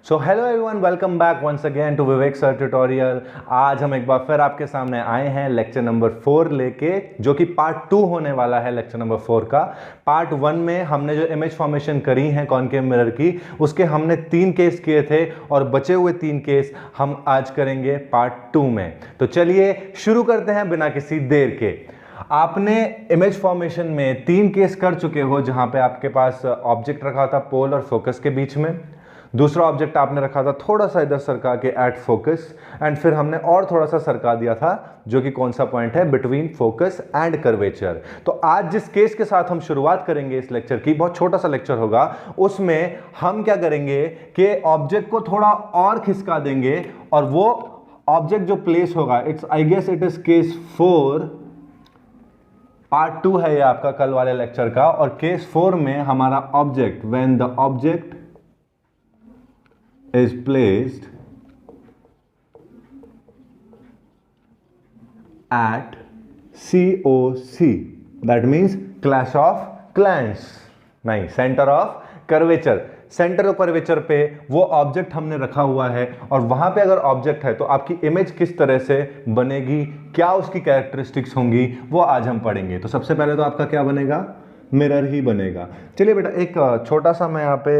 So hello everyone, welcome back once again to Vivek sir tutorial. आज हम एक बार फिर आपके सामने आए हैं लेक्चर नंबर 4 लेके, जो कि पार्ट 2 होने वाला है लेक्चर नंबर 4 का। पार्ट 1 में हमने जो इमेज फॉर्मेशन करी है कॉनकेव मिरर की, उसके हमने 3 केस किए थे और बचे हुए 3 केस हम आज करेंगे पार्ट 2 में। तो चलिए शुरू करते हैं बिना किसी देर के। आपने इमेज फॉर्मेशन में 3 केस कर चुके हो, जहां पे आपके पास ऑब्जेक्ट रखा था पोल और फोकस के बीच में, दूसरा ऑब्जेक्ट आपने रखा था थोड़ा सा इधर सरका के एट फोकस, एंड फिर हमने और थोड़ा सा सरका दिया था जो कि कौन सा पॉइंट है बिटवीन फोकस एंड कर्वेचर। तो आज जिस केस के साथ हम शुरुआत करेंगे इस लेक्चर की, बहुत छोटा सा लेक्चर होगा, उसमें हम क्या करेंगे कि ऑब्जेक्ट को थोड़ा और खिसका देंगे और वो ऑब्जेक्ट जो प्लेस होगा, it's I guess it is case 4, part 2 है ये आपका कल वाले लेक्चर का। और केस 4 में हमारा object, when the object is placed at COC, that means clash of clans, नहीं, centre of curvature. Centre of curvature पे वो ऑब्जेक्ट हमने रखा हुआ है और वहां पे अगर ऑब्जेक्ट है तो आपकी इमेज किस तरह से बनेगी, क्या उसकी कैरेक्टरिस्टिक्स होंगी, वो आज हम पढ़ेंगे। तो सबसे पहले तो आपका क्या बनेगा, मिरर ही बनेगा। चलिए बेटा, एक छोटा सा मैं यहाँ पे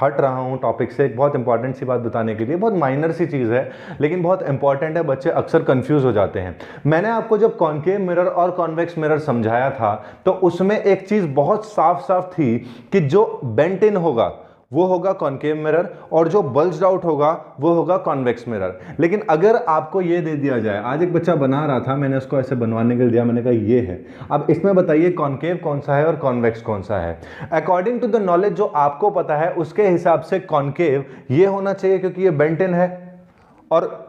हट रहा हूँ टॉपिक से, एक बहुत इंपॉर्टेंट सी बात बताने के लिए। बहुत माइनर सी चीज़ है लेकिन बहुत इंपॉर्टेंट है, बच्चे अक्सर कंफ्यूज हो जाते हैं। मैंने आपको जब कॉनकेव मिरर और कॉन्वेक्स मिरर समझाया था तो उसमें एक चीज़ बहुत साफ साफ थी कि जो बेंट इन होगा वो होगा कॉनकेव मिरर और जो बल्ज्ड आउट होगा वो होगा कॉन्वेक्स मिरर। लेकिन अगर आपको ये दे दिया जाए, आज एक बच्चा बना रहा था, मैंने उसको ऐसे बनवाने के लिए दिया, मैंने कहा ये है, अब इसमें बताइए कॉनकेव कौन सा है और कॉन्वेक्स कौन सा है। अकॉर्डिंग टू द नॉलेज जो आपको पता है उसके हिसाब से कॉनकेव ये होना चाहिए क्योंकि ये बेंट इन है, और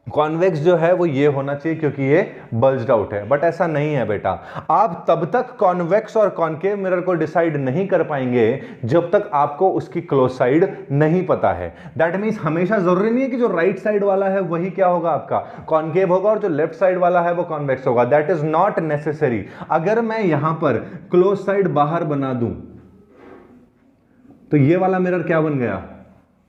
कॉन्वेक्स जो है वो ये होना चाहिए क्योंकि ये बल्ज्ड आउट है। बट ऐसा नहीं है बेटा, आप तब तक कॉन्वेक्स और कॉनकेव मिरर को डिसाइड नहीं कर पाएंगे जब तक आपको उसकी क्लोज साइड नहीं पता है। दैट मींस हमेशा जरूरी नहीं है कि जो राइट साइड वाला है वही क्या होगा, आपका कॉनकेव होगा, और जो लेफ्ट साइड वाला है वो कॉन्वेक्स होगा। That is not necessary. अगर मैं यहां पर क्लोज साइड बाहर बना दूं तो ये वाला मिरर क्या बन गया,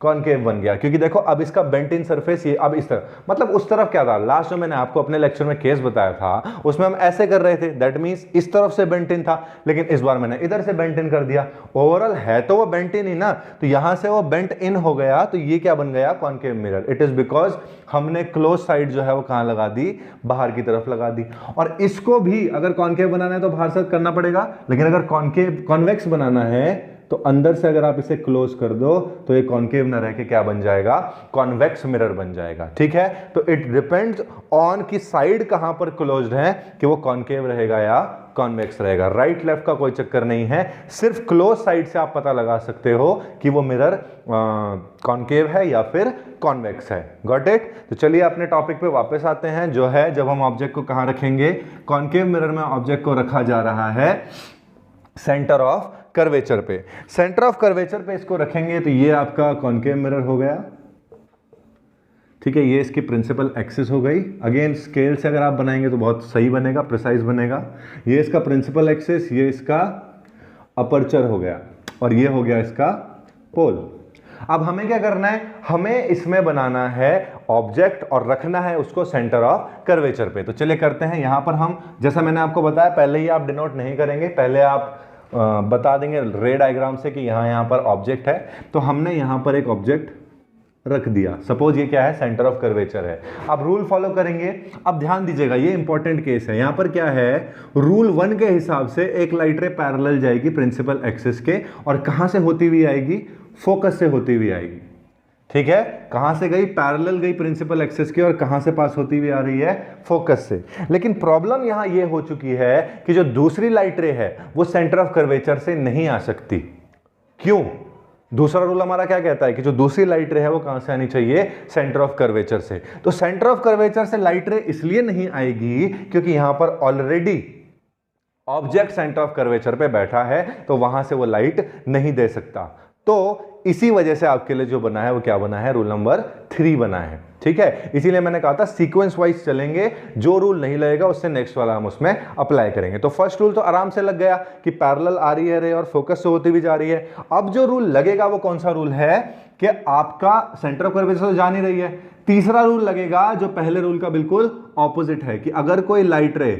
कॉनकेव बन गया, क्योंकि देखो अब इसका बेंट इन सरफेस ये अब इस तरफ, मतलब उस तरफ क्या था, लास्ट जो मैंने आपको अपने लेक्चर में केस बताया था उसमें हम ऐसे कर रहे थे, दैट मींस इस तरफ से बेंट इन था, लेकिन इस बार मैंने इधर से बेंट इन कर दिया। ओवरऑल है तो वो बेंट इन ही ना, तो यहां से वो बेंट इन हो गया, तो ये क्या बन गया, concave mirror. It is because हमने क्लोज साइड जो है वो कहां लगा दी, बाहर की तरफ लगा दी। और इसको भी अगर कॉनकेव बनाना है तो बाहर से करना पड़ेगा, लेकिन अगर कॉनकेव कॉन्वेक्स बनाना है तो अंदर से अगर आप इसे क्लोज कर दो तो ये कॉनकेव ना रह के क्या बन जाएगा, कॉन्वेक्स मिरर बन जाएगा। ठीक है, तो इट डिपेंड्स ऑन कि साइड कहां पर क्लोज्ड है कि वो कॉनकेव रहेगा या कॉन्वेक्स रहेगा। राइट लेफ्ट का कोई चक्कर नहीं है, सिर्फ क्लोज साइड से आप पता लगा सकते हो कि वो मिरर कॉनकेव है या फिर कॉन्वेक्स है। Got it. तो चलिए अपने टॉपिक पे वापस आते हैं, जो है जब हम ऑब्जेक्ट को कहां रखेंगे, कॉनकेव मिरर में ऑब्जेक्ट को रखा जा रहा है सेंटर ऑफ कर्वेचर पे। सेंटर ऑफ कर्वेचर पे इसको रखेंगे तो ये आपका कॉनकेव मिरर हो गया। ठीक है, ये इसकी प्रिंसिपल एक्सिस हो गई। अगेन स्केल से अगर आप बनाएंगे तो बहुत सही बनेगा, प्रिसाइज बनेगा। ये इसका प्रिंसिपल एक्सिस, ये इसका अपर्चर हो गया और ये हो गया इसका पोल। अब हमें क्या करना है, हमें इसमें बनाना है ऑब्जेक्ट और रखना है उसको सेंटर ऑफ कर्वेचर पे। तो चलिए करते हैं। यहां पर हम, जैसा मैंने आपको बताया, पहले ही आप डिनोट नहीं करेंगे, पहले आप बता देंगे रे डायग्राम से कि यहां पर ऑब्जेक्ट है। तो हमने यहां पर एक ऑब्जेक्ट रख दिया, सपोज ये क्या है, सेंटर ऑफ कर्वेचर है। अब रूल फॉलो करेंगे। अब ध्यान दीजिएगा, ये इंपॉर्टेंट केस है। यहां पर क्या है, रूल 1 के हिसाब से एक लाइट रे पैरेलल जाएगी प्रिंसिपल एक्सिस के, और कहां से होती हुई आएगी, फोकस से होती हुई आएगी। ठीक है, कहां से गई, पैरेलल गई प्रिंसिपल एक्सिस के, और कहां से पास होती हुई आ रही है, फोकस से। लेकिन प्रॉब्लम यहां ये हो चुकी है कि जो दूसरी लाइट रे है वो सेंटर ऑफ कर्वेचर से नहीं आ सकती। क्यों? दूसरा रूल हमारा क्या कहता है कि जो दूसरी लाइट रे है वो कहां से आनी चाहिए, सेंटर ऑफ कर्वेचर से। तो सेंटर ऑफ कर्वेचर से लाइट रे इसलिए नहीं आएगी क्योंकि यहां पर already object centre of curvature पे बैठा है, तो वहां से वो लाइट नहीं दे सकता। तो इसी वजह से आपके लिए जो बना है वो क्या बना है, रूल नंबर 3 बना है। ठीक है, इसीलिए मैंने कहा था सीक्वेंस वाइज चलेंगे, जो रूल नहीं लगेगा उससे नेक्स्ट वाला हम उसमें अप्लाई करेंगे। तो फर्स्ट रूल तो आराम से लग गया कि पैरेलल आ रही है रे और फोकस से होती भी जा रही है। अब जो रूल लगेगा वो कौन सा रूल है कि आपका सेंटर ऑफ कर्वेचर तो जा नहीं रही है। तीसरा रूल लगेगा जो पहले रूल का बिल्कुल ऑपोजिट है कि अगर कोई लाइट रे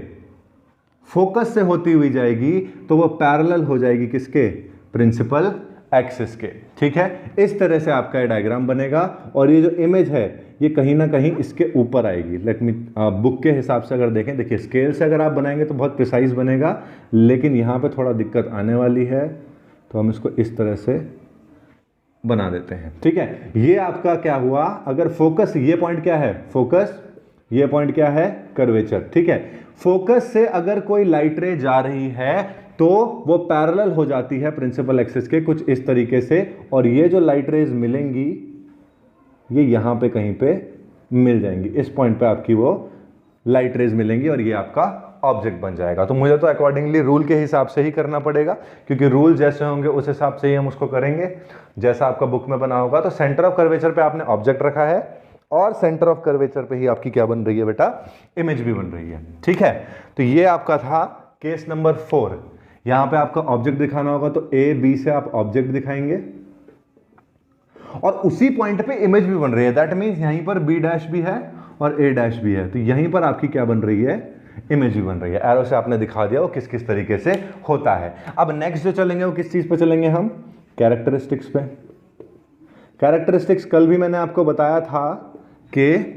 फोकस से होती हुई जाएगी तो वो पैरेलल हो जाएगी किसके, प्रिंसिपल एक्सिस के। ठीक है, इस तरह से आपका ये डायग्राम बनेगा और ये जो इमेज है ये कहीं ना कहीं इसके ऊपर आएगी। लेट मी बुक के हिसाब से अगर देखें, देखिए स्केल से अगर आप बनाएंगे तो बहुत प्रिसाइज बनेगा, लेकिन यहाँ पे थोड़ा दिक्कत आने वाली है, तो हम इसको इस तरह से बना देते हैं। ठीक है, ये आपका क्या हुआ, अगर फोकस, ये पॉइंट क्या है फोकस, ये पॉइंट क्या है कर्वेचर। ठीक है, फोकस से अगर कोई लाइट रे जा रही है तो वो पैरेलल हो जाती है प्रिंसिपल एक्सिस के कुछ इस तरीके से, और ये जो लाइट रेज मिलेंगी ये यहां पे कहीं पे मिल जाएंगी, इस पॉइंट पे आपकी वो लाइट रेज मिलेंगी और ये आपका ऑब्जेक्ट बन जाएगा। तो मुझे तो अकॉर्डिंगली रूल के हिसाब से ही करना पड़ेगा, क्योंकि रूल जैसे होंगे उस हिसाब से ही हम उसको करेंगे जैसा आपका बुक में बना होगा। तो सेंटर ऑफ कर्वेचर पे आपने ऑब्जेक्ट रखा है और सेंटर ऑफ कर्वेचर पे ही आपकी क्या बन रही है बेटा, इमेज भी बन रही है। ठीक है, तो ये आपका था केस नंबर 4। यहां पे आपका ऑब्जेक्ट दिखाना होगा तो ए बी से आप ऑब्जेक्ट दिखाएंगे और उसी पॉइंट पे इमेज भी बन रही है। दैट मींस यहीं पर बी डैश भी है और ए डैश भी है, तो यहीं पर आपकी क्या बन रही है, इमेज भी बन रही है। एरो से आपने दिखा दिया वो किस किस तरीके से होता है। अब नेक्स्ट जो चलेंगे वो किस चीज पे चलेंगे, हम कैरेक्टरिस्टिक्स पे। कैरेक्टरिस्टिक्स कल भी मैंने आपको बताया था कि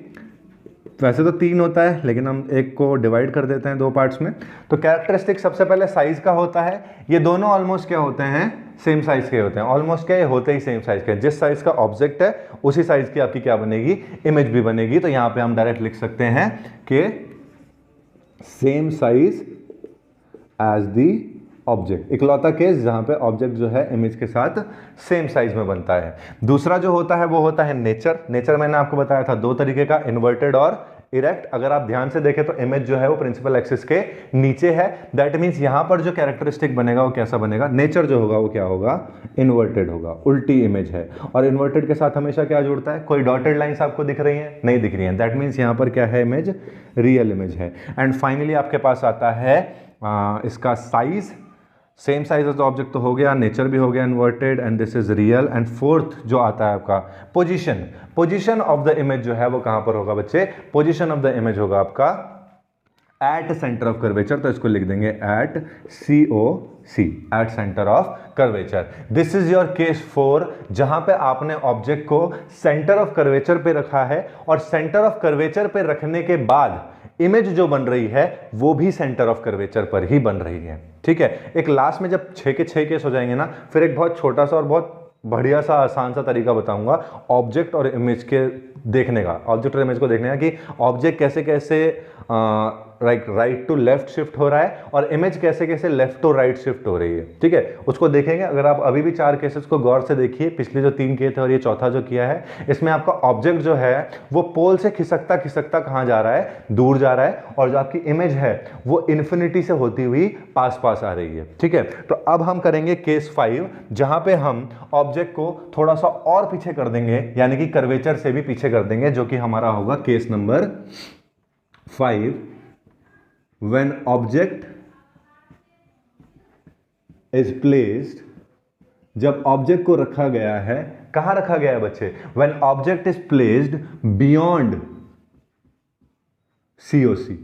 वैसे तो 3 होता है, लेकिन हम एक को डिवाइड कर देते हैं 2 पार्ट्स में। तो कैरेक्टरिस्टिक सबसे पहले साइज का होता है। ये दोनों ऑलमोस्ट क्या होते हैं, सेम साइज के होते हैं। ऑलमोस्ट क्या, ये होते ही सेम साइज के। जिस साइज का ऑब्जेक्ट है उसी साइज की आपकी क्या बनेगी, इमेज भी बनेगी। तो यहां पे हम डायरेक्ट लिख सकते हैं कि same size as the object. इकलौता केस जहां पे ऑब्जेक्ट जो है इमेज के साथ सेम साइज में बनता है। दूसरा जो होता है वो होता है नेचर। नेचर मैंने आपको बताया था 2 तरीके का, इन्वर्टेड और इरेक्ट। अगर आप ध्यान से देखें तो इमेज जो है वो प्रिंसिपल एक्सिस के नीचे है। दैट मींस यहां पर जो कैरेक्टरिस्टिक बनेगा वो कैसा बनेगा, नेचर जो होगा वो क्या होगा, इन्वर्टेड होगा, उल्टी इमेज है। और इन्वर्टेड के साथ हमेशा क्या जुड़ता है, कोई डॉटेड लाइंस आपको दिख रही हैं, नहीं दिख रही हैं, दैट मींस यहां पर क्या है, इमेज रियल इमेज है। एंड फाइनली आपके पास आता है इसका size. Same size of the object तो हो गया, नेचर भी हो गया inverted, and this is real. And fourth जो आता है आपका position. Position of the image जो है वो कहां पर होगा बच्चे, पोजीशन ऑफ द इमेज होगा आपका एट सेंटर ऑफ कर्वेचर। तो इसको लिख देंगे at COC, at centre of curvature. This is your case 4, जहां पे आपने ऑब्जेक्ट को सेंटर ऑफ कर्वेचर पे रखा है और सेंटर ऑफ कर्वेचर पे रखने के बाद इमेज जो बन रही है वो भी सेंटर ऑफ कर्वेचर पर ही बन रही है। ठीक है, एक लास्ट में जब 6 के 6 केस हो जाएंगे ना, फिर एक बहुत छोटा सा और बहुत बढ़िया सा आसान सा तरीका बताऊंगा ऑब्जेक्ट और इमेज के देखने का, ऑब्जेक्ट और इमेज को देखने का कि ऑब्जेक्ट कैसे कैसे राइट टू लेफ्ट शिफ्ट हो रहा है और इमेज कैसे कैसे लेफ्ट टू राइट शिफ्ट हो रही है। ठीक है, उसको देखेंगे। अगर आप अभी भी 4 केसेस को गौर से देखिए, पिछले जो 3 किए थे और ये चौथा जो किया है, इसमें आपका ऑब्जेक्ट जो है वो पोल से खिसकता खिसकता कहां जा रहा है, दूर जा रहा है, और जो आपकी इमेज है वो इन्फिनिटी से होती हुई पास पास आ रही है। ठीक है, तो अब हम करेंगे केस 5, जहां पे हम ऑब्जेक्ट को थोड़ा सा और पीछे कर देंगे, यानी कि कर्वेचर से भी पीछे कर देंगे, जो कि हमारा होगा case number 5। When object is placed, जब ऑब्जेक्ट को रखा गया है, कहां रखा गया है बच्चे, when object is placed beyond COC,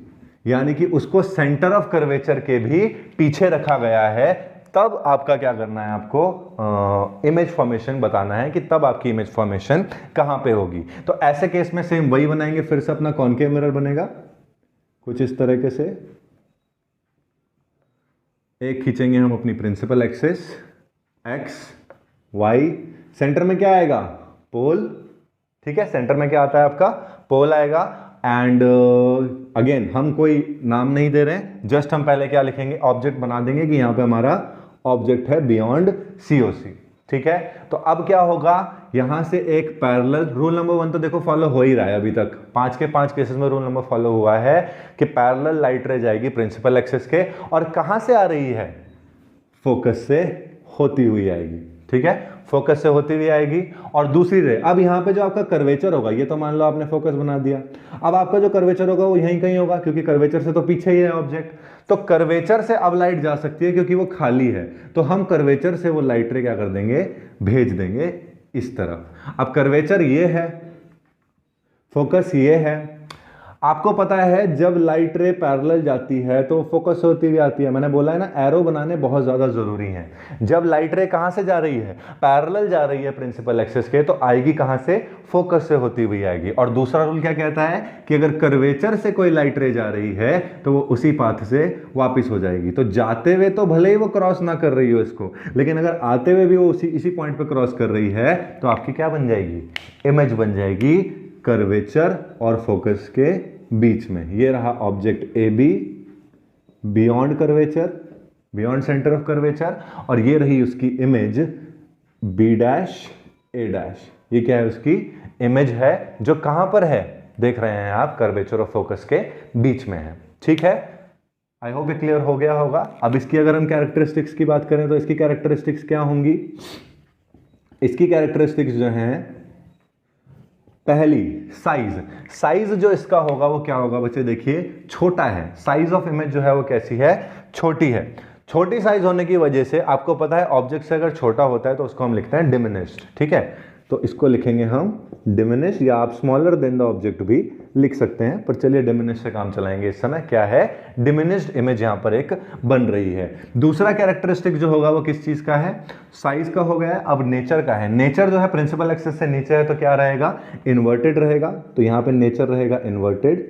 यानी कि उसको सेंटर ऑफ कर्वेचर के भी पीछे रखा गया है, तब आपका क्या करना है, आपको इमेज फॉर्मेशन बताना है कि तब आपकी इमेज फॉर्मेशन कहां पे होगी। तो ऐसे केस में सेम वही बनाएंगे, फिर से अपना कॉनकेव मिरर बनेगा कुछ इस तरीके से। एक खींचेंगे हम अपनी principal axis x y, centre में क्या आएगा, पोल। ठीक है, सेंटर में क्या आता है आपका, पोल आएगा। एंड अगेन हम कोई नाम नहीं दे रहे हैं, जस्ट हम पहले क्या लिखेंगे, ऑब्जेक्ट बना देंगे कि यहां पे हमारा ऑब्जेक्ट है बियॉन्ड COC। ठीक है, तो अब क्या होगा, यहां से एक पैरेलल, रूल नंबर 1 तो देखो फॉलो हो ही रहा है अभी तक, 5 के 5 केसेस में रूल नंबर फॉलो हुआ है कि पैरेलल लाइट रे जाएगी प्रिंसिपल एक्सिस के, और कहां से आ रही है, फोकस से होती हुई आएगी। ठीक है, फोकस से होती हुई आएगी। और दूसरी रे, अब यहाँ पे जो आपका कर्वेचर होगा, ये तो मान लो आपने फोकस बना दिया, अब आपका जो कर्वेचर होगा वो यहीं कहीं होगा, क्योंकि कर्वेचर से तो पीछे ही है ऑब्जेक्ट। तो कर्वेचर से अब लाइट जा सकती है क्योंकि वो खाली है, तो हम कर्वेचर से वो लाइट रे क्या कर देंगे, भेज देंगे इस तरफ। अब कर्वेचर ये है, फोकस ये है। आपको पता है जब लाइट रे पैरेलल जाती है तो फोकस होती हुई आती है। मैंने बोला है ना, एरो बनाने बहुत ज्यादा जरूरी हैं। जब लाइट रे कहां से जा रही है, पैरेलल जा रही है प्रिंसिपल एक्सिस के, तो आएगी कहां से, फोकस से होती हुई आएगी। और दूसरा रूल क्या कहता है कि अगर कर्वेचर से कोई लाइट रे जा रही है तो वो उसी पाथ से वापिस हो जाएगी। तो जाते हुए तो भले ही वो क्रॉस ना कर रही हो इसको, लेकिन अगर आते हुए भी वो इसी पॉइंट पे क्रॉस कर रही है तो आपकी क्या बन जाएगी, इमेज बन जाएगी कर्वेचर और फोकस के बीच में। ये रहा object A B beyond curvature, beyond centre of curvature, और ये रही उसकी इमेज बी डैश ए डैश। ये क्या है, उसकी इमेज है जो कहां पर है, देख रहे हैं आप, कर्वेचर और फोकस के बीच में है। ठीक है, आई होप ये क्लियर हो गया होगा। अब इसकी अगर हम कैरेक्टरिस्टिक्स की बात करें तो इसकी कैरेक्टरिस्टिक्स क्या होंगी, इसकी कैरेक्टरिस्टिक्स जो हैं, पहली साइज, साइज जो इसका होगा वो क्या होगा बच्चे, देखिए छोटा है। साइज ऑफ इमेज जो है वो कैसी है, छोटी है। छोटी साइज होने की वजह से आपको पता है ऑब्जेक्ट से अगर छोटा होता है तो उसको हम लिखते हैं डिमिनिश्ड। ठीक है, तो इसको लिखेंगे हम डिमिनिश, या आप स्मॉलर देन द ऑब्जेक्ट भी लिख सकते हैं, पर चलिए डिमिनिश से काम चलाएंगे इस समय। क्या है, डिमिनिश्ड इमेज यहां पर एक बन रही है। दूसरा कैरेक्टरिस्टिक जो होगा वो किस चीज का है, साइज का हो गया। अब नेचर का है, नेचर जो है प्रिंसिपल एक्सिस से नीचे है तो क्या रहेगा, इन्वर्टेड रहेगा, तो यहां पे नेचर रहेगा इन्वर्टेड।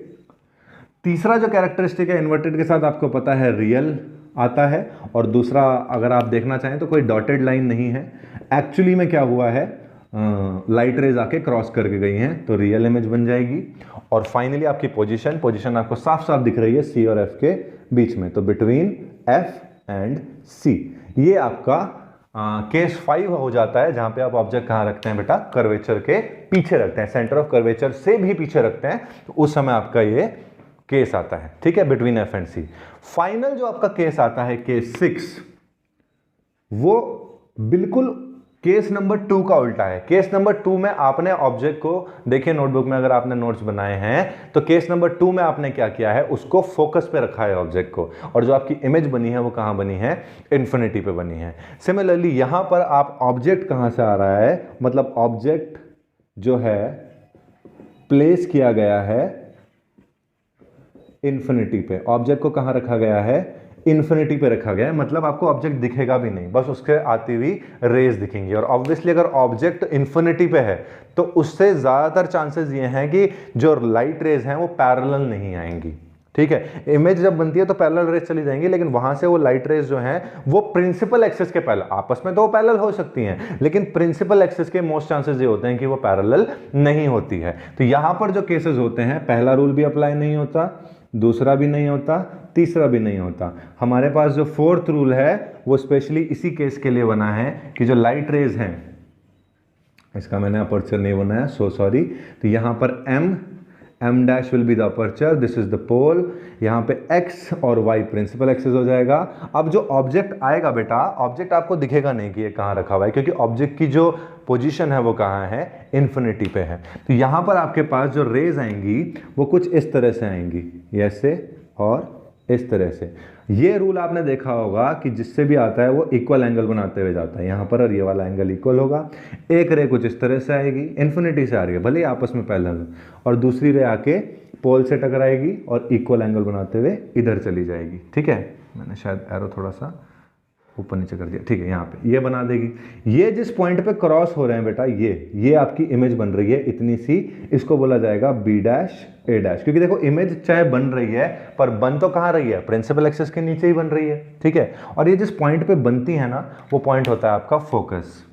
तीसरा जो कैरेक्टरिस्टिक है इन्वर्टेड के साथ, आपको पता है रियल आता है। और दूसरा अगर आप देखना चाहें तो कोई डॉटेड लाइन नहीं है, एक्चुअली में क्या हुआ है, लाइट रेज आके क्रॉस करके गई हैं, तो रियल इमेज बन जाएगी। और फाइनली आपकी पोजीशन आपको साफ साफ दिख रही है सी और एफ के बीच में, तो बिटवीन एफ एंड सी। ये आपका केस 5 हो जाता है, जहां पे आप ऑब्जेक्ट कहां रखते हैं बेटा, कर्वेचर के पीछे रखते हैं, सेंटर ऑफ कर्वेचर से भी पीछे रखते हैं, तो उस समय आपका ये केस आता है। ठीक है, between F and C. Final जो आपका केस आता है केस 6, वो बिल्कुल केस नंबर 2 का उल्टा है। केस नंबर 2 में आपने ऑब्जेक्ट को, देखिए नोटबुक में अगर आपने नोट्स बनाए हैं तो केस नंबर 2 में आपने क्या किया है, उसको फोकस पे रखा है ऑब्जेक्ट को, और जो आपकी इमेज बनी है वो कहां बनी है, इन्फिनिटी पे बनी है। सिमिलरली यहां पर आप ऑब्जेक्ट कहां से आ रहा है, मतलब ऑब्जेक्ट जो है प्लेस किया गया है इन्फिनिटी पे। ऑब्जेक्ट को कहां रखा गया है, इन्फिनिटी पे रखा गया है, मतलब आपको ऑब्जेक्ट दिखेगा भी नहीं, बस उसके आती हुई रेज दिखेंगी। और ऑब्वियसली अगर ऑब्जेक्ट इन्फिनिटी पे है तो उससे ज्यादातर चांसेस ये हैं कि जो लाइट रेज हैं वो पैरेलल नहीं आएंगी। ठीक है, इमेज जब बनती है तो पैरेलल रेज चली जाएंगी, लेकिन वहां से वो लाइट रेज जो हैं वो प्रिंसिपल एक्सिस के पैरेलल, आपस में तो वो पैरेलल हो सकती हैं, लेकिन प्रिंसिपल एक्सिस के मोस्ट चांसेस ये होते हैं कि वो पैरेलल नहीं होती है। तो यहां पर जो केसेस होते हैं, पहला रूल भी अप्लाई नहीं होता, दूसरा भी नहीं होता, तीसरा भी नहीं होता। हमारे पास जो 4th रूल है वो स्पेशली इसी केस के लिए बना है कि जो लाइट रेज हैं, इसका मैंने अपर्चर नहीं बनाया, सो सॉरी। तो यहां पर m dash will be the aperture, this is the pole, यहां पे x और y प्रिंसिपल एक्सिस हो जाएगा। अब जो ऑब्जेक्ट आएगा बेटा, ऑब्जेक्ट आपको दिखेगा नहीं कि ये कहां रखा हुआ है, क्योंकि ऑब्जेक्ट की जो पोजीशन है वो कहां है, इन्फिनिटी पे है। तो यहां पर आपके पास जो रेज आएंगी वो कुछ इस तरह से आएंगी, ऐसे और इस तरह से। ये रूल आपने देखा होगा कि जिससे भी आता है वो इक्वल एंगल बनाते हुए जाता है यहां पर, और ये वाला एंगल इक्वल होगा। एक रे कुछ इस तरह से आएगी, इन्फिनिटी से आ रही है, भले ही आपस में पैरेलल, और दूसरी रे आके पोल से टकराएगी और इक्वल एंगल बनाते हुए इधर चली जाएगी। ठीक है, मैंने शायद एरो थोड़ा सा ऊपर नीचे कर दिया, ठीक है, यहाँ पे ये बना देगी। ये जिस पॉइंट पे क्रॉस हो रहे हैं बेटा, ये आपकी इमेज बन रही है इतनी सी, इसको बोला जाएगा बी डैश ए डैश, क्योंकि देखो इमेज चाहे बन रही है पर बन तो कहाँ रही है, प्रिंसिपल एक्सिस के नीचे ही बन रही है। ठीक है, और ये जिस पॉइंट पे बनती है ना, वो पॉइंट होता है आपका फोकस।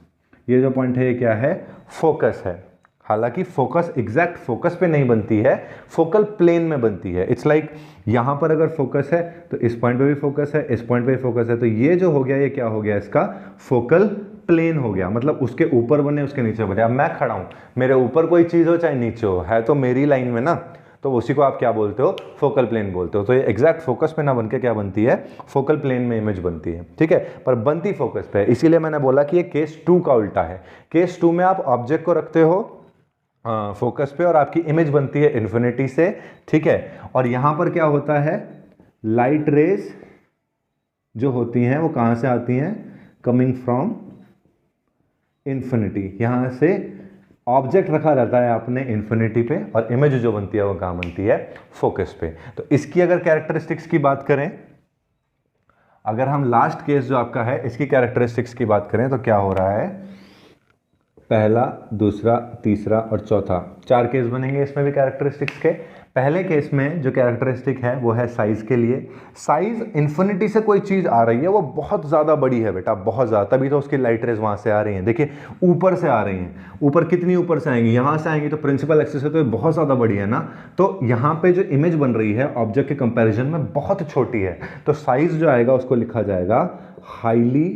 ये जो पॉइंट है ये क्या है, फोकस है। हालांकि फोकस एग्जैक्ट फोकस पे नहीं बनती है, फोकल प्लेन में बनती है। इट्स लाइक यहां पर अगर फोकस है तो इस पॉइंट पे भी फोकस है, इस पॉइंट पे भी फोकस है, तो ये जो हो गया ये क्या हो गया, इसका फोकल प्लेन हो गया, मतलब उसके ऊपर बने उसके नीचे बने। अब मैं खड़ा हूं, मेरे ऊपर कोई चीज हो चाहे नीचे हो, है तो मेरी लाइन में ना, तो उसी को आप क्या बोलते हो, फोकल प्लेन बोलते हो। तो ये एग्जैक्ट फोकस पे ना बनके क्या बनती है, फोकल प्लेन में इमेज बनती है, ठीक है, पर बनती फोकस पे है। इसीलिए मैंने बोला कि ये केस 2 का उल्टा है। केस 2 में आप ऑब्जेक्ट को रखते हो फोकस पे और आपकी इमेज बनती है इन्फिनिटी से, ठीक है। और यहां पर क्या होता है, लाइट रेज जो होती हैं वो कहां से आती हैं, कमिंग फ्रॉम इन्फिनिटी। यहां से ऑब्जेक्ट रखा रहता है आपने इन्फिनिटी पे और इमेज जो बनती है वो कहां बनती है, फोकस पे। तो इसकी अगर कैरेक्टरिस्टिक्स की बात करें, अगर हम लास्ट केस जो आपका है इसकी कैरेक्टरिस्टिक्स की बात करें तो क्या हो रहा है, पहला, दूसरा, तीसरा और चौथा, 4 केस बनेंगे इसमें भी कैरेक्टरिस्टिक्स के। पहले केस में जो कैरेक्टरिस्टिक है वो है साइज के लिए। साइज इन्फिनिटी से कोई चीज आ रही है वो बहुत ज्यादा बड़ी है बेटा, बहुत ज्यादा, तभी तो उसकी लाइट रेज वहां से आ रही हैं। देखिए ऊपर से आ रही हैं, ऊपर कितनी ऊपर से आएंगी, यहां से आएंगी तो प्रिंसिपल एक्सिस से तो ये बहुत ज्यादा बड़ी है ना। तो यहां पे जो इमेज बन रही है ऑब्जेक्ट के कंपैरिजन में बहुत छोटी है, तो साइज जो आएगा उसको लिखा जाएगा हाईली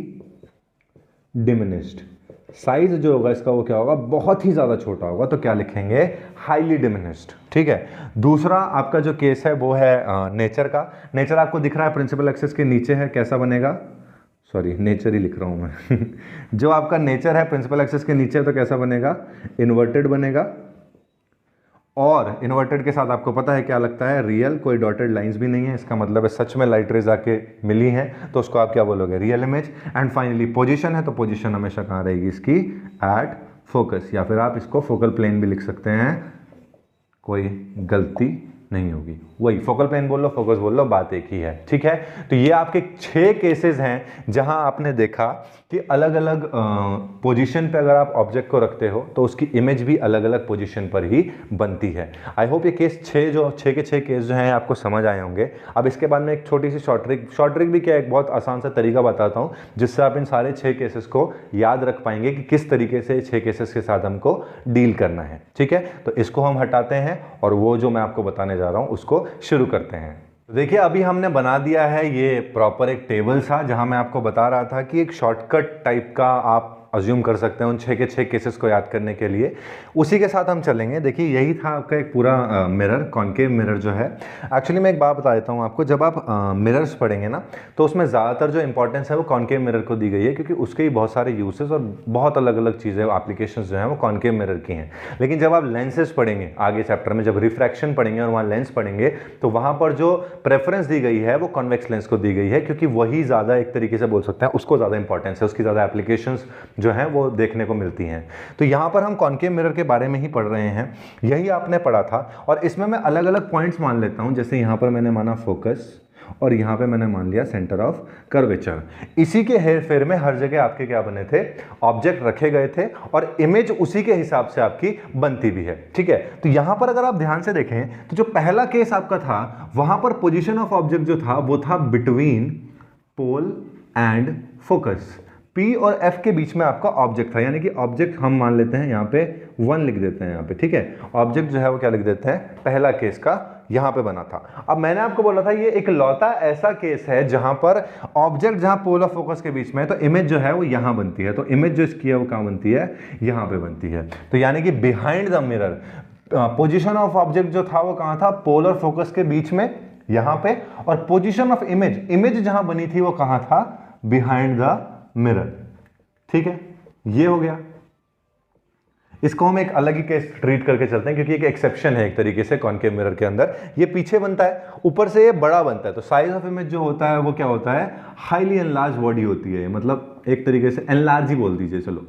डिमिनिश्ड। साइज जो होगा इसका वो क्या होगा, बहुत ही ज्यादा छोटा होगा, तो क्या लिखेंगे, हाईली डिमिनिश्ड, ठीक है। दूसरा आपका जो केस है वो है नेचर का। नेचर आपको दिख रहा है प्रिंसिपल एक्सिस के नीचे है, कैसा बनेगा, सॉरी नेचर ही लिख रहा हूं मैं जो आपका नेचर है प्रिंसिपल एक्सिस के नीचे तो कैसा बनेगा, इन्वर्टेड बनेगा। और इन्वर्टेड के साथ आपको पता है क्या लगता है, रियल, कोई डॉटेड लाइंस भी नहीं है, इसका मतलब है सच में लाइट रेज आके मिली हैं, तो उसको आप क्या बोलोगे, real image. And finally position है, तो पोजीशन हमेशा कहाँ रहेगी इसकी, एट फोकस, या फिर आप इसको फोकल प्लेन भी लिख सकते हैं, कोई गलती नहीं होगी, वही फोकल प्लेन बोल लो, फोकस बोल लो, बात एक ही है, ठीक है। तो ये आपके 6 केसेस हैं जहां आपने देखा कि अलग अलग पोजीशन पे अगर आप ऑब्जेक्ट को रखते हो तो उसकी इमेज भी अलग अलग पोजीशन पर ही बनती है। आई होप ये केस 6 के 6 केस जो हैं आपको समझ आए होंगे। अब इसके बाद में एक छोटी सी शॉर्ट ट्रिक भी क्या, एक बहुत आसान सा तरीका बताता हूँ जिससे आप इन सारे 6 केसेस को याद रख पाएंगे कि किस तरीके से 6 केसेस के साथ हमको डील करना है, ठीक है। तो इसको हम हटाते हैं और वो जो मैं आपको बताने जा रहा हूं उसको शुरू करते हैं। देखिए अभी हमने बना दिया है ये प्रॉपर एक टेबल सा, जहां मैं आपको बता रहा था कि एक शॉर्टकट टाइप का आप अज्यूम कर सकते हैं उन 6 के 6 केसेस को याद करने के लिए, उसी के साथ हम चलेंगे। देखिए यही था आपका एक पूरा मिरर, कॉन्केव मिरर जो है। एक्चुअली मैं एक बात बता देता हूँ आपको, जब आप मिरर्स पढ़ेंगे ना तो उसमें ज़्यादातर जो इंपॉर्टेंस है वो कॉन्केव मिरर को दी गई है, क्योंकि उसके ही बहुत सारे यूसेस और बहुत अलग अलग चीज़ें, एप्लीकेशंस जो हैं वो कॉन्केव मिरर की हैं। लेकिन जब आप लेंसेज पढ़ेंगे आगे चैप्टर में, जब रिफ्रैक्शन पढ़ेंगे और वहाँ लेंस पढ़ेंगे, तो वहाँ पर जो प्रेफरेंस दी गई है वो कॉन्वेक्स लेंस को दी गई है, क्योंकि वही ज़्यादा एक तरीके से बोल सकते हैं उसको ज़्यादा इंपॉर्टेंस है, उसकी ज़्यादा एप्लीकेशंस जो हैं वो देखने को मिलती हैं। तो यहाँ पर हम कॉन्केव मिरर के बारे में ही पढ़ रहे हैं, यही आपने पढ़ा था। और इसमें मैं अलग अलग पॉइंट्स मान लेता हूँ, जैसे यहाँ पर मैंने माना फोकस और यहाँ पे मैंने मान लिया सेंटर ऑफ कर्वेचर। इसी के हेर फेर में हर जगह आपके क्या बने थे, ऑब्जेक्ट रखे गए थे और इमेज उसी के हिसाब से आपकी बनती भी है, ठीक है। तो यहाँ पर अगर आप ध्यान से देखें तो जो पहला केस आपका था वहां पर पोजीशन ऑफ ऑब्जेक्ट जो था वो था between pole and focus. P और F के बीच में आपका ऑब्जेक्ट था, यानी कि ऑब्जेक्ट हम मान लेते हैं यहाँ पे 1 लिख देते हैं यहाँ पे, ठीक है। ऑब्जेक्ट जो है वो क्या लिख देते हैं, पहला केस का यहाँ पे बना था। अब मैंने आपको बोला था ये एक लौता ऐसा केस है जहां पर ऑब्जेक्ट जहां पोल ऑफ फोकस के बीच में है, तो इमेज जो है वो यहां बनती है। तो इमेज जो इसकी है वो कहां बनती है, यहां पे बनती है। तो यानी कि behind the mirror position of object जो था वो कहां था, पोल और फोकस के बीच में यहां पे, और पोजीशन ऑफ इमेज जहां बनी थी वो कहां था, बिहाइंड द मिरर, ठीक है। ये हो गया। इसको हम एक अलग ही केस ट्रीट करके चलते हैं, क्योंकि एक एक्सेप्शन है एक तरीके से कॉन्केव मिरर के अंदर। ये पीछे बनता है, ऊपर से ये बड़ा बनता है, तो साइज ऑफ इमेज जो होता है वो क्या होता है, हाईली एनलार्ज बॉडी होती है, मतलब एक तरीके से एनलार्ज ही बोल दीजिए, चलो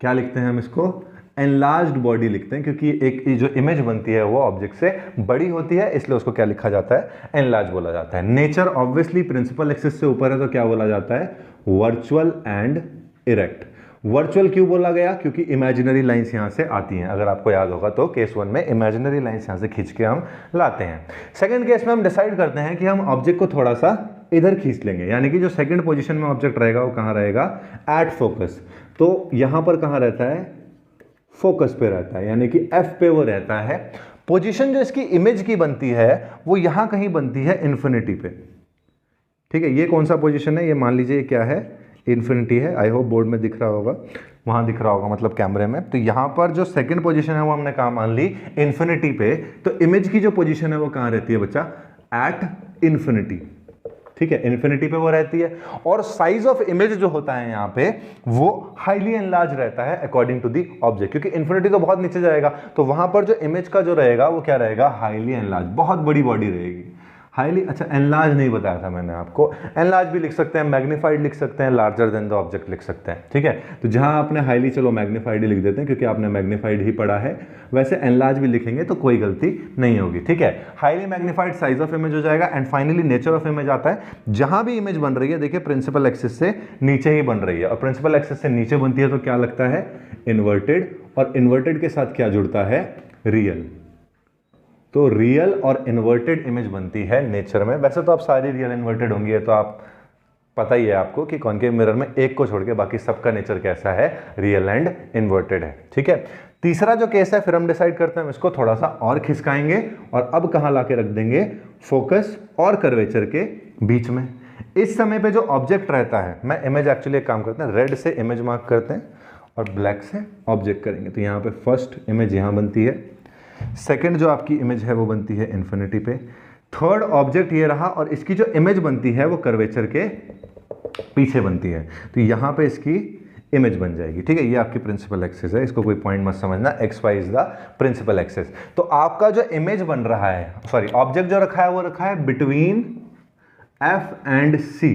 क्या लिखते हैं हम इसको, एनलार्ज्ड बॉडी लिखते हैं, क्योंकि एक जो इमेज बनती है वो ऑब्जेक्ट से बड़ी होती है, इसलिए उसको क्या लिखा जाता है, एनलार्ज बोला जाता है। नेचर ऑब्वियसली प्रिंसिपल एक्सिस से ऊपर है, तो क्या बोला जाता है, वर्चुअल एंड इरेक्ट। वर्चुअल क्यों बोला गया, क्योंकि इमेजिनरी लाइंस यहां से आती हैं, अगर आपको याद होगा तो केस 1 में इमेजिनरी लाइंस यहां से खींच के हम लाते हैं। सेकंड केस में हम डिसाइड करते हैं कि हम ऑब्जेक्ट को थोड़ा सा इधर खींच लेंगे, यानी कि जो सेकंड पोजीशन में ऑब्जेक्ट रहेगा वो कहां रहेगा, एट फोकस। तो यहां पर कहां रहता है, फोकस पे रहता है, यानी कि एफ पे वो रहता है। पोजीशन जो इसकी इमेज की बनती है वो यहां कहीं बनती है इन्फिनिटी पे, ठीक है। ये कौन सा पोजीशन है, ये मान लीजिए क्या है, इन्फिनिटी है। आई होप बोर्ड में दिख रहा होगा। वहां दिख रहा होगा मतलब कैमरे में। तो यहां पर जो सेकंड पोजीशन है वो हमने कहा मान ली इन्फिनिटी पे, तो इमेज की जो पोजीशन है वो कहां रहती है बच्चा, एट इन्फिनिटी। ठीक है, इन्फिनिटी पे वो रहती है। और साइज ऑफ इमेज जो होता है यहां पे वो हाईली एनलार्ज रहता है अकॉर्डिंग टू दी ऑब्जेक्ट, क्योंकि इन्फिनिटी तो बहुत नीचे जाएगा, तो वहां पर जो इमेज का जो रहेगा वो क्या रहेगा, हाईली एनलार्ज, बहुत बड़ी बॉडी रहेगी। हाईली, अच्छा एनलार्ज नहीं बताया था मैंने आपको, एनलार्ज भी लिख सकते हैं, मैग्नीफाइड लिख सकते हैं, लार्जर देन द ऑब्जेक्ट लिख सकते हैं। ठीक है, तो जहां आपने हाईली, चलो मैग्नीफाइड ही लिख देते हैं क्योंकि आपने मैग्नीफाइड ही पढ़ा है, वैसे एनलार्ज भी लिखेंगे तो कोई गलती नहीं होगी। ठीक है, highly magnified size of image हो जाएगा। And finally nature of image आता है, जहां भी इमेज बन रही है देखिए प्रिंसिपल एक्सिस से नीचे ही बन रही है, और प्रिंसिपल एक्सिस से नीचे बनती है तो क्या लगता है, इन्वर्टेड, और इन्वर्टेड के साथ क्या जुड़ता है, रियल। तो रियल और इन्वर्टेड इमेज बनती है नेचर में। वैसे तो आप सारी रियल इन्वर्टेड होंगी, तो आप पता ही है आपको कि कॉनकेव मिरर में एक को छोड़ के बाकी सबका नेचर कैसा है, रियल एंड इन्वर्टेड है। ठीक है, तीसरा जो केस है फिर हम डिसाइड करते हैं, हम इसको थोड़ा सा और खिसकाएंगे और अब कहां लाके रख देंगे, फोकस और कर्वेचर के बीच में। इस समय पे जो ऑब्जेक्ट रहता है, मैं इमेज एक्चुअली एक काम करते हैं, रेड से इमेज मार्क करते हैं और ब्लैक से ऑब्जेक्ट करेंगे। तो यहाँ पे फर्स्ट इमेज यहाँ बनती है, सेकंड जो आपकी इमेज है वो बनती है इन्फिनिटी पे, थर्ड ऑब्जेक्ट ये रहा, और इसकी जो इमेज बनती है वो कर्वेचर के पीछे बनती है। तो यहां पे इसकी इमेज बन जाएगी। ठीक है, ये आपकी प्रिंसिपल एक्सिस है, इसको कोई पॉइंट मत समझना, X Y is the principal axis. तो आपका जो इमेज बन रहा है, सॉरी ऑब्जेक्ट जो रखा है वो रखा है between F and C.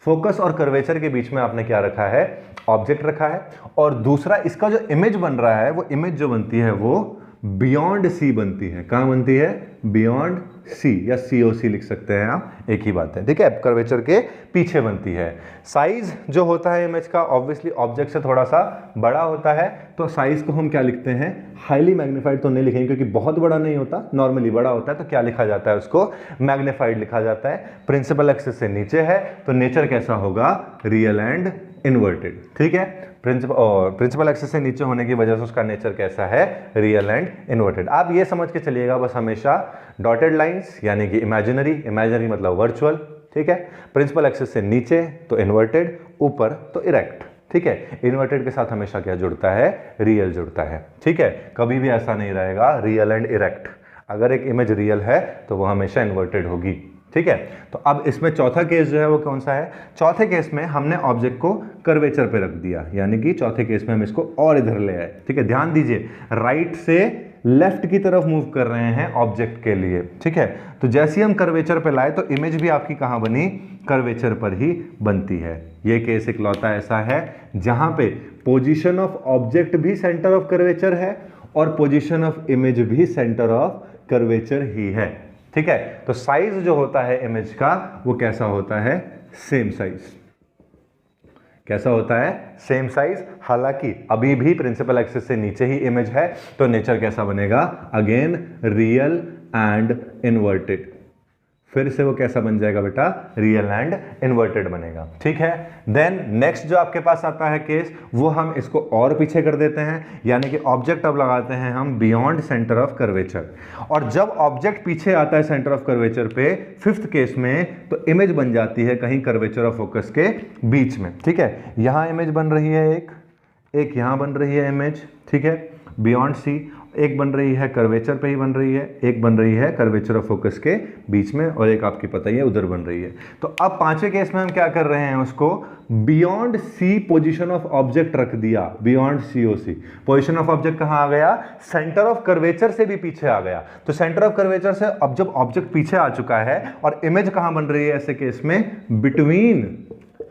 Focus और कर्वेचर के बीच में आपने क्या रखा है, ऑब्जेक्ट रखा है। और दूसरा इसका जो इमेज बन रहा है, वो इमेज जो बनती है वो बियॉन्ड सी बनती है। कहां बनती है, बियॉन्ड सी, या सीओसी लिख सकते हैं आप, एक ही बात है। ठीक है, कर्वेचर के पीछे बनती है। साइज जो होता है इमेज का ऑब्वियसली ऑब्जेक्ट से थोड़ा सा बड़ा होता है, तो साइज को हम क्या लिखते हैं, हाईली मैग्नीफाइड तो नहीं लिखेंगे क्योंकि बहुत बड़ा नहीं होता, नॉर्मली बड़ा होता है, तो क्या लिखा जाता है, उसको मैग्नीफाइड लिखा जाता है। प्रिंसिपल एक्सिस से नीचे है तो नेचर कैसा होगा, रियल एंड इन्वर्टेड। ठीक है, प्रिंसिपल एक्सिस से नीचे होने की वजह से उसका नेचर कैसा है, रियल एंड इन्वर्टेड। आप ये समझ के चलिएगा बस हमेशा, डॉटेड लाइंस यानी कि इमेजिनरी, इमेजिनरी मतलब वर्चुअल। ठीक है, प्रिंसिपल एक्सिस से नीचे तो इन्वर्टेड, ऊपर तो इरेक्ट। ठीक है, इन्वर्टेड के साथ हमेशा क्या जुड़ता है, रियल जुड़ता है। ठीक है, कभी भी ऐसा नहीं रहेगा रियल एंड इरेक्ट। अगर एक इमेज रियल है तो वो हमेशा इन्वर्टेड होगी। ठीक है, तो अब इसमें चौथा केस जो है वो कौन सा है, चौथे केस में हमने ऑब्जेक्ट को कर्वेचर पे रख दिया, यानी कि चौथे केस में हम इसको और इधर ले आए। ठीक है, ध्यान दीजिए, राइट से लेफ्ट की तरफ मूव कर रहे हैं ऑब्जेक्ट के लिए। ठीक है, तो जैसे ही हम कर्वेचर पे लाए तो इमेज भी आपकी कहां बनी, कर्वेचर पर ही बनती है। ये केस इकलौता ऐसा है जहां पे पोजीशन ऑफ ऑब्जेक्ट भी सेंटर ऑफ कर्वेचर है और पोजीशन ऑफ इमेज भी सेंटर ऑफ कर्वेचर ही है। ठीक है, तो साइज जो होता है इमेज का वो कैसा होता है, सेम साइज। कैसा होता है, सेम साइज। हालांकि अभी भी प्रिंसिपल एक्सिस से नीचे ही इमेज है तो नेचर कैसा बनेगा, अगेन रियल एंड इन्वर्टेड। फिर से वो कैसा बन जाएगा बेटा, रियल एंड इन्वर्टेड बनेगा। ठीक है, देन नेक्स्ट जो आपके पास आता है केस, वो हम इसको और पीछे कर देते हैं, यानी कि ऑब्जेक्ट अब लगाते हैं हम बियॉन्ड सेंटर ऑफ कर्वेचर। और जब ऑब्जेक्ट पीछे आता है सेंटर ऑफ कर्वेचर पे, फिफ्थ केस में, तो इमेज बन जाती है कहीं कर्वेचर ऑफ फोकस के बीच में। ठीक है, यहां इमेज बन रही है, एक यहां बन रही है इमेज। ठीक है, बियॉन्ड सी, एक बन रही है कर्वेचर पे ही बन रही है, एक बन रही है कर्वेचर ऑफ फोकस के बीच में, और एक आपकी पता ही है उधर बन रही है। तो अब पांचवें केस में हम क्या कर रहे हैं, उसको beyond C position of object रख दिया, beyond COC. Position of object कहां आ गया, सेंटर ऑफ कर्वेचर से भी पीछे आ गया। तो सेंटर ऑफ कर्वेचर से अब जब ऑब्जेक्ट पीछे आ चुका है और इमेज कहां बन रही है ऐसे केस में, between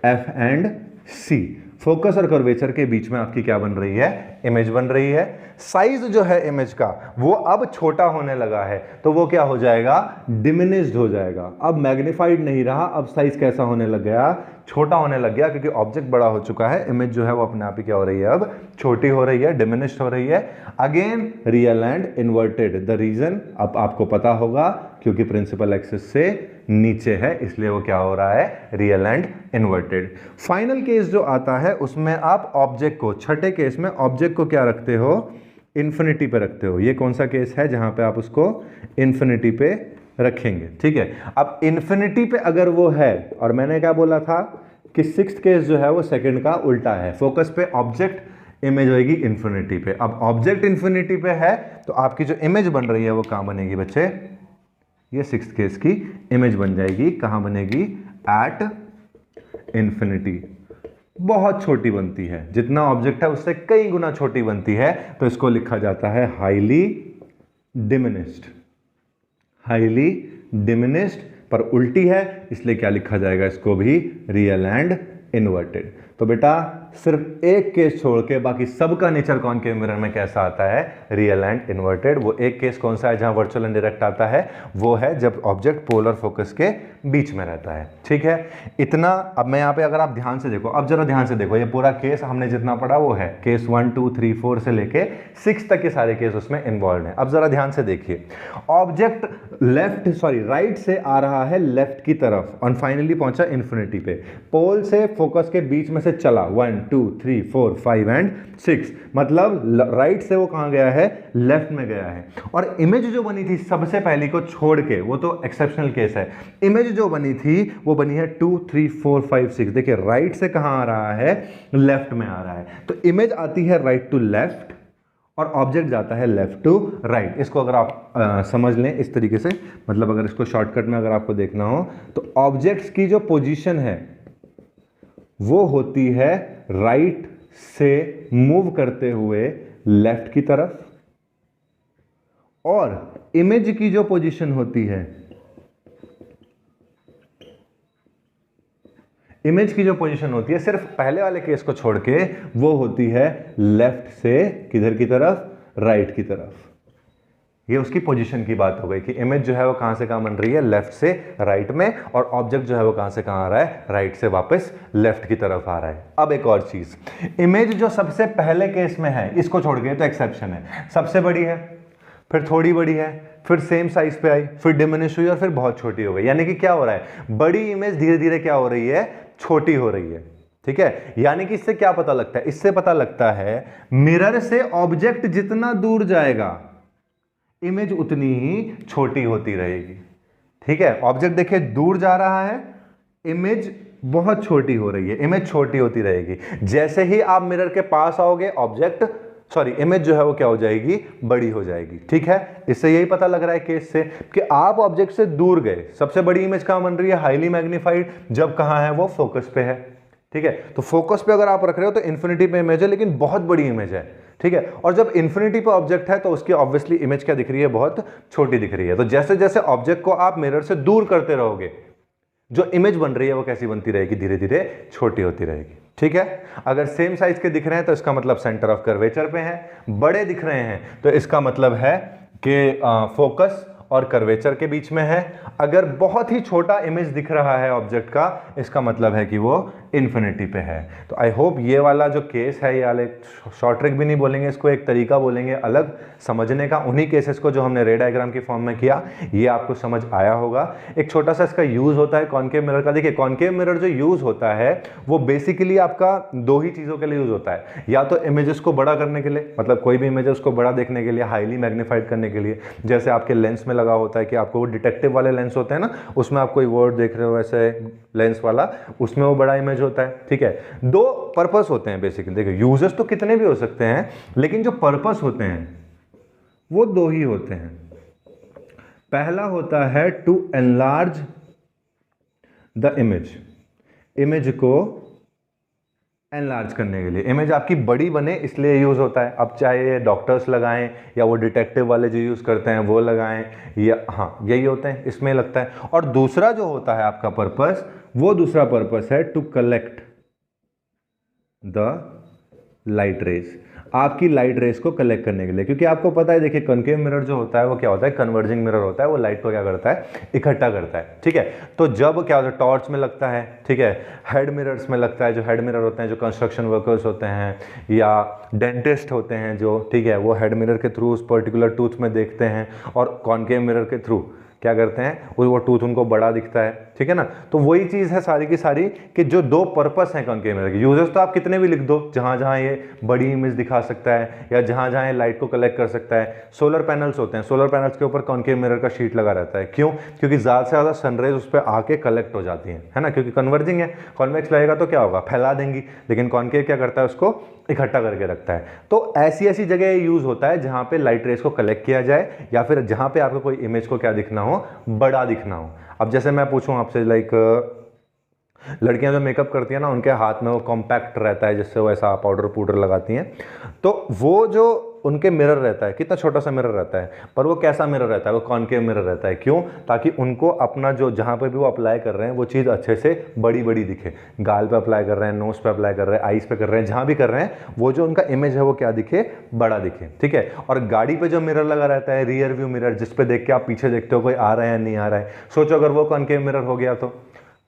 F and C, focus और कर्वेचर के बीच में आपकी क्या बन रही है, इमेज बन रही है। साइज जो है इमेज का वो अब छोटा होने लगा है, तो वो क्या हो जाएगा, डिमिनिश्ड हो जाएगा। अब मैग्नीफाइड नहीं रहा, अब साइज कैसा होने लग गया, छोटा होने लग गया, क्योंकि ऑब्जेक्ट बड़ा हो चुका है, इमेज जो है वो अपने आप ही क्या हो रही है, अब छोटी हो रही है, डिमिनिश्ड हो रही है। Again real and inverted. The reason अब आपको पता होगा, क्योंकि प्रिंसिपल एक्सिस से नीचे है, इसलिए वो क्या हो रहा है, real and inverted. Final case जो आता है उसमें आप ऑब्जेक्ट को, छठे केस में ऑब्जेक्ट को क्या रखते हो, इन्फिनिटी पे रखते हो। ये कौन सा केस है जहां पे आप उसको इन्फिनिटी पे रखेंगे। ठीक है, अब इन्फिनिटी पे अगर वो है, और मैंने क्या बोला था, कि सिक्स्थ केस जो है वो सेकंड का उल्टा है, फोकस पे ऑब्जेक्ट, इमेज होगी इन्फिनिटी पे। अब ऑब्जेक्ट इन्फिनिटी पे है तो आपकी जो इमेज बन रही है वो कहाँ बनेगी बच्चे, ये सिक्स्थ केस की इमेज बन जाएगी, कहाँ बनेगी, एट इन्फिनिटी। बहुत छोटी बनती है, जितना ऑब्जेक्ट है उससे कई गुना छोटी बनती है, तो इसको लिखा जाता है हाईली डिमिनिश्ड। हाईली डिमिनिश्ड पर उल्टी है, इसलिए क्या लिखा जाएगा इसको भी, रियल एंड इन्वर्टेड। तो बेटा सिर्फ एक केस छोड़ के बाकी सबका नेचर कॉनकेव मिरर में कैसा आता है, रियल एंड इन्वर्टेड। वो एक केस कौन सा है जहां वर्चुअल एंड डायरेक्ट आता है, वो है जब ऑब्जेक्ट पोलर फोकस के बीच में रहता है। ठीक है, इतना। अब मैं यहाँ पे अगर आप ध्यान से देखो, अब जरा ध्यान से देखो, ये पूरा केस हमने जितना पढ़ा वो है केस 1 2 3 4 से लेके 6 तक के सारे केस उसमें इन्वॉल्व हैं। अब जरा ध्यान से देखिए, ऑब्जेक्ट राइट से आ रहा है लेफ्ट की तरफ और फाइनली पहुंचा इन्फिनिटी पे, पोल से फोकस के बीच में से चला 1 2 3 4 5 एंड 6, मतलब राइट से वो कहां गया है, लेफ्ट में गया है। और इमेज जो बनी थी सबसे पहली को छोड़ के, वो तो एक्सेप्शनल केस है, इमेज जो बनी थी वो बनी है 2 3 4 5 6। देखिए राइट से कहां आ रहा है, लेफ्ट में आ रहा है, तो इमेज आती है राइट टू लेफ्ट और ऑब्जेक्ट जाता है लेफ्ट टू राइट। इसको अगर आप समझ लें इस तरीके से, मतलब अगर इसको शॉर्टकट में अगर आपको देखना हो तो ऑब्जेक्ट्स की जो पोजीशन है वो होती है राइट से मूव करते हुए लेफ्ट की तरफ, और इमेज की जो पोजीशन होती है, इमेज की जो पोजीशन होती है सिर्फ पहले वाले केस को छोड़ के वो होती है लेफ्ट से किधर की तरफ, राइट की तरफ। ये उसकी पोजीशन की बात हो गई कि इमेज जो है वो कहां से कहां बन रही है, लेफ्ट से राइट में, और ऑब्जेक्ट जो है वो कहां से कहां आ रहा है, राइट से वापस लेफ्ट की तरफ आ रहा है। अब एक और चीज, इमेज जो सबसे पहले केस में है इसको छोड़ के तो एक्सेप्शन है, सबसे बड़ी है, फिर थोड़ी बड़ी है, फिर सेम साइज पे आई, फिर डिमिनिश हुई और फिर बहुत छोटी हो गई। यानी कि क्या हो रहा है, बड़ी इमेज धीरे धीरे क्या हो रही है, छोटी हो रही है। ठीक है, यानी कि इससे क्या पता लगता है, इससे पता लगता है मिरर से ऑब्जेक्ट जितना दूर जाएगा इमेज उतनी ही छोटी होती रहेगी। ठीक है, ऑब्जेक्ट देखिए दूर जा रहा है, इमेज बहुत छोटी हो रही है, इमेज छोटी होती रहेगी। जैसे ही आप मिरर के पास आओगे इमेज जो है वो क्या हो जाएगी, बड़ी हो जाएगी। ठीक है, इससे यही पता लग रहा है केस से कि आप ऑब्जेक्ट से दूर गए, सबसे बड़ी इमेज कहां बन रही है, हाईली मैग्नीफाइड, जब कहां है वो फोकस पे है। ठीक है, तो फोकस पे अगर आप रख रहे हो तो इन्फिनिटी पे इमेज है लेकिन बहुत बड़ी इमेज है। ठीक है, और जब इन्फिनिटी पे ऑब्जेक्ट है तो उसकी ऑब्वियसली इमेज क्या दिख रही है, बहुत छोटी दिख रही है। तो जैसे जैसे ऑब्जेक्ट को आप मिरर से दूर करते रहोगे, जो इमेज बन रही है वो कैसी बनती रहेगी, धीरे धीरे छोटी होती रहेगी। ठीक है, अगर सेम साइज के दिख रहे हैं तो इसका मतलब सेंटर ऑफ कर्वेचर पे है, बड़े दिख रहे हैं तो इसका मतलब है कि फोकस और कर्वेचर के बीच में है। अगर बहुत ही छोटा इमेज दिख रहा है ऑब्जेक्ट का, इसका मतलब है कि वो इन्फिनिटी पे है। तो आई होप ये वाला जो केस है, ये वाले शॉर्ट ट्रिक भी नहीं बोलेंगे इसको, एक तरीका बोलेंगे अलग समझने का, उन्हीं केसेस को जो हमने रे डायग्राम की फॉर्म में किया, ये आपको समझ आया होगा। एक छोटा सा इसका यूज होता है कॉनकेव मिरर का। देखिए कॉनकेव मिरर जो यूज होता है वो बेसिकली आपका दो ही चीज़ों के लिए यूज होता है, या तो इमेजेस को बड़ा करने के लिए, मतलब कोई भी इमेज उसको बड़ा देखने के लिए, हाईली मैग्नीफाइड करने के लिए, जैसे आपके लेंस में लगा होता है कि आपको वो डिटेक्टिव वाले लेंस होते हैं ना, उसमें आप कोई वर्ड देख रहे हो ऐसे लेंस वाला, उसमें वो बड़ा इमेज होता है। ठीक है, दो पर्पस होते हैं बेसिकली। देखिए यूजेस तो कितने भी हो सकते हैं लेकिन जो पर्पस होते हैं वो दो ही होते हैं। पहला होता है to enlarge the image, image को एनलार्ज करने के लिए, इमेज आपकी बड़ी बने इसलिए यूज होता है। अब चाहे डॉक्टर्स लगाएं या वो डिटेक्टिव वाले जो यूज करते हैं वो लगाएं, या हाँ यही होते हैं, इसमें लगता है। और दूसरा जो होता है आपका पर्पस, वो दूसरा पर्पस है to collect the light rays, आपकी लाइट रेस को कलेक्ट करने के लिए। क्योंकि आपको पता है, देखिए कॉनकेव मिरर जो होता है वो क्या होता है, कन्वर्जिंग मिरर होता है, वो लाइट को क्या करता है, इकट्ठा करता है। ठीक है, तो जब क्या होता है, टॉर्च में लगता है, ठीक है, हेड मिरर्स में लगता है, जो हेड मिरर होते हैं, जो कंस्ट्रक्शन वर्कर्स होते हैं, या डेंटिस्ट होते हैं जो, ठीक है, वो हेड मिरर के थ्रू उस पर्टिकुलर टूथ में देखते हैं और कॉनकेव मिरर के थ्रू क्या करते हैं, वो टूथ उनको बड़ा दिखता है, ठीक है ना। तो वही चीज़ है सारी की सारी कि जो दो पर्पस हैं कॉनकेव मिरर के, यूजेस तो आप कितने भी लिख दो, जहाँ जहाँ ये बड़ी इमेज दिखा सकता है या जहाँ जहाँ ये लाइट को कलेक्ट कर सकता है। सोलर पैनल्स होते हैं, सोलर पैनल्स के ऊपर कॉनकेव मिरर का शीट लगा रहता है, क्यों? क्योंकि ज़्यादा से ज़्यादा सनरेज उस पर आके कलेक्ट हो जाती है ना, क्योंकि कन्वर्जिंग है। कॉन्वेक्स लगेगा तो क्या होगा, फैला देंगी, लेकिन कॉनकेव क्या करता है, उसको इकट्ठा करके रखता है। तो ऐसी ऐसी जगह यूज होता है जहां पे लाइट रेस को कलेक्ट किया जाए या फिर जहां पे आपको कोई इमेज को क्या दिखना हो, बड़ा दिखना हो। अब जैसे मैं पूछूं आपसे, लाइक लड़कियां जो मेकअप करती हैं ना, उनके हाथ में वो कॉम्पैक्ट रहता है जिससे वो ऐसा पाउडर पाउडर लगाती हैं, तो वो जो उनके मिरर रहता है, कितना छोटा सा मिरर रहता है, पर वो कैसा मिरर रहता है, वो कॉनकेव मिरर रहता है। क्यों? ताकि उनको अपना जो जहाँ पे भी वो अप्लाई कर रहे हैं वो चीज़ अच्छे से बड़ी बड़ी दिखे। गाल पे अप्लाई कर रहे हैं, नोज पे अप्लाई कर रहे हैं, आईज पे कर रहे हैं, जहाँ भी कर रहे हैं वो जो उनका इमेज है वो क्या दिखे, बड़ा दिखे, ठीक है। और गाड़ी पे जो मिरर लगा रहता है, रियर व्यू मिरर, जिसपे देख के आप पीछे देखते हो कोई आ रहा है या नहीं आ रहा है, सोचो अगर वो कॉनकेव मिरर हो गया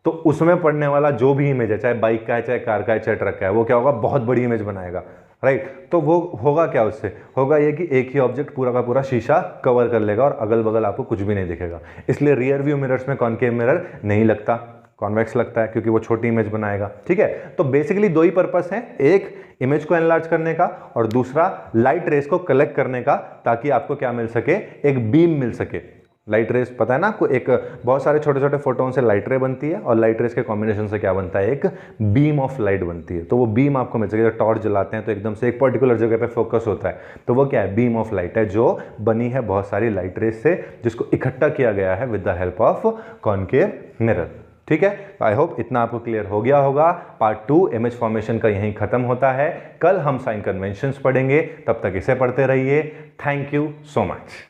तो उसमें पड़ने वाला जो भी इमेज है, चाहे बाइक का है, चाहे कार का है, चाहे ट्रक का है, वो क्या होगा, बहुत बड़ी इमेज बनाएगा, राइट। तो वो होगा क्या, उससे होगा ये कि एक ही ऑब्जेक्ट पूरा का पूरा शीशा कवर कर लेगा और अगल बगल आपको कुछ भी नहीं दिखेगा। इसलिए रियर व्यू मिरर्स में कॉनकेव मिरर नहीं लगता, कॉन्वेक्स लगता है, क्योंकि वो छोटी इमेज बनाएगा, ठीक है। तो बेसिकली दो ही पर्पस हैं, एक इमेज को एनलार्ज करने का और दूसरा लाइट रेस को कलेक्ट करने का, ताकि आपको क्या मिल सके, एक बीम मिल सके। लाइट रेस पता है ना आपको, एक बहुत सारे छोटे छोटे फोटोन से लाइट रे बनती है और लाइट रेस के कॉम्बिनेशन से क्या बनता है, एक बीम ऑफ लाइट बनती है। तो वो बीम आपको मिल सके, जब टॉर्च जलाते हैं तो एकदम से एक पर्टिकुलर जगह पे फोकस होता है, तो वो क्या है, बीम ऑफ लाइट है, जो बनी है बहुत सारी लाइट रेस से, जिसको इकट्ठा किया गया है with the help of concave mirror, ठीक है। आई होप इतना आपको क्लियर हो गया होगा। पार्ट 2 इमेज फॉर्मेशन का यहीं खत्म होता है। कल हम साइन कन्वेंशंस पढ़ेंगे, तब तक इसे पढ़ते रहिए। Thank you so much.